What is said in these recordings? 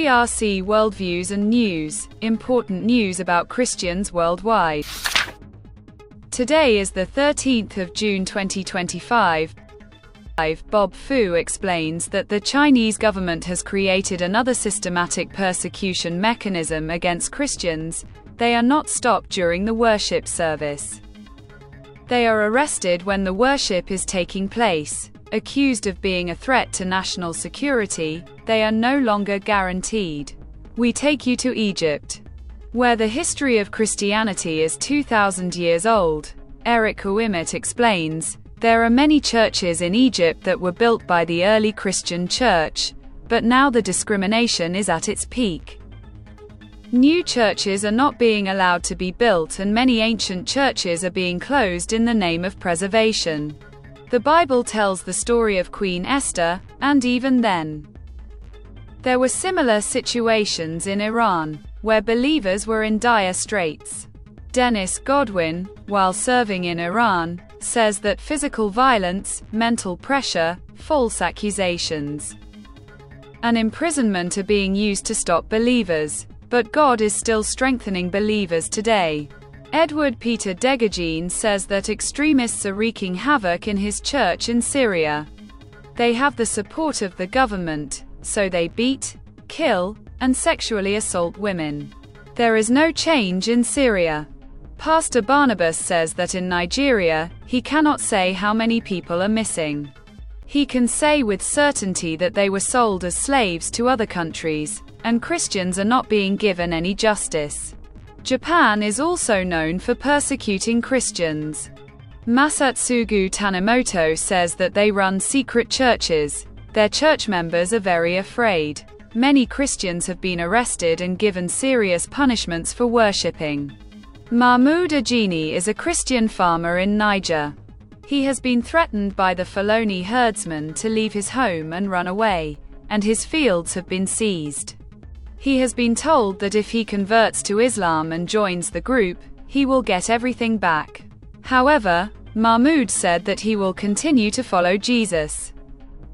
CRC Worldviews and News, important news about Christians worldwide. Today is the 13th of June 2025. Bob Fu explains that the Chinese government has created another systematic persecution mechanism against Christians. They are not stopped during the worship service. They are arrested when the worship is taking place. Accused of being a threat to national security, they are no longer guaranteed. We take you to Egypt, where the history of Christianity is 2,000 years old. Eric Ouimet explains, there are many churches in Egypt that were built by the early Christian church, but now the discrimination is at its peak. New churches are not being allowed to be built, and many ancient churches are being closed in the name of preservation. The Bible tells the story of Queen Esther, and even then, there were similar situations in Iran, where believers were in dire straits. Dennis Godwin, while serving in Iran, says that physical violence, mental pressure, false accusations, and imprisonment are being used to stop believers, but God is still strengthening believers today. Edward Peter Degagine says that extremists are wreaking havoc in his church in Syria. They have the support of the government, so they beat, kill, and sexually assault women. There is no change in Syria. Pastor Barnabas says that in Nigeria, he cannot say how many people are missing. He can say with certainty that they were sold as slaves to other countries, and Christians are not being given any justice. Japan is also known for persecuting Christians. Masatsugu Tanimoto says that they run secret churches. Their church members are very afraid. Many Christians have been arrested and given serious punishments for worshipping. Mahmoud Ajini is a Christian farmer in Niger. He has been threatened by the Fulani herdsmen to leave his home and run away, and his fields have been seized. He has been told that if he converts to Islam and joins the group, he will get everything back. However, Mahmoud said that he will continue to follow Jesus.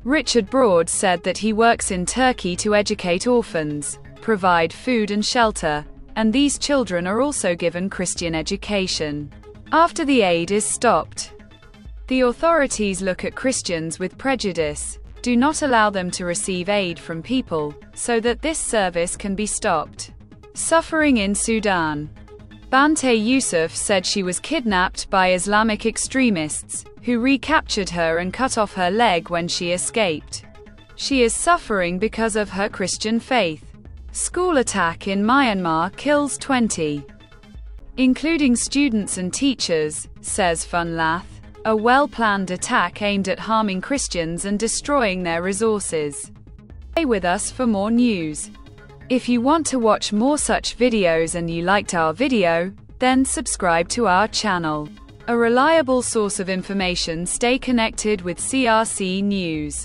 Richard Broad said that he works in Turkey to educate orphans, provide food and shelter, and these children are also given Christian education. After the aid is stopped, the authorities look at Christians with prejudice, do not allow them to receive aid from people, so that this service can be stopped. Suffering in Sudan. Bante Yusuf said she was kidnapped by Islamic extremists, who recaptured her and cut off her leg when she escaped. She is suffering because of her Christian faith. School attack in Myanmar kills 20, including students and teachers, says Funlath. A well-planned attack aimed at harming Christians and destroying their resources. Stay with us for more news. If you want to watch more such videos and you liked our video, then subscribe to our channel. A reliable source of information. Stay connected with CRC News.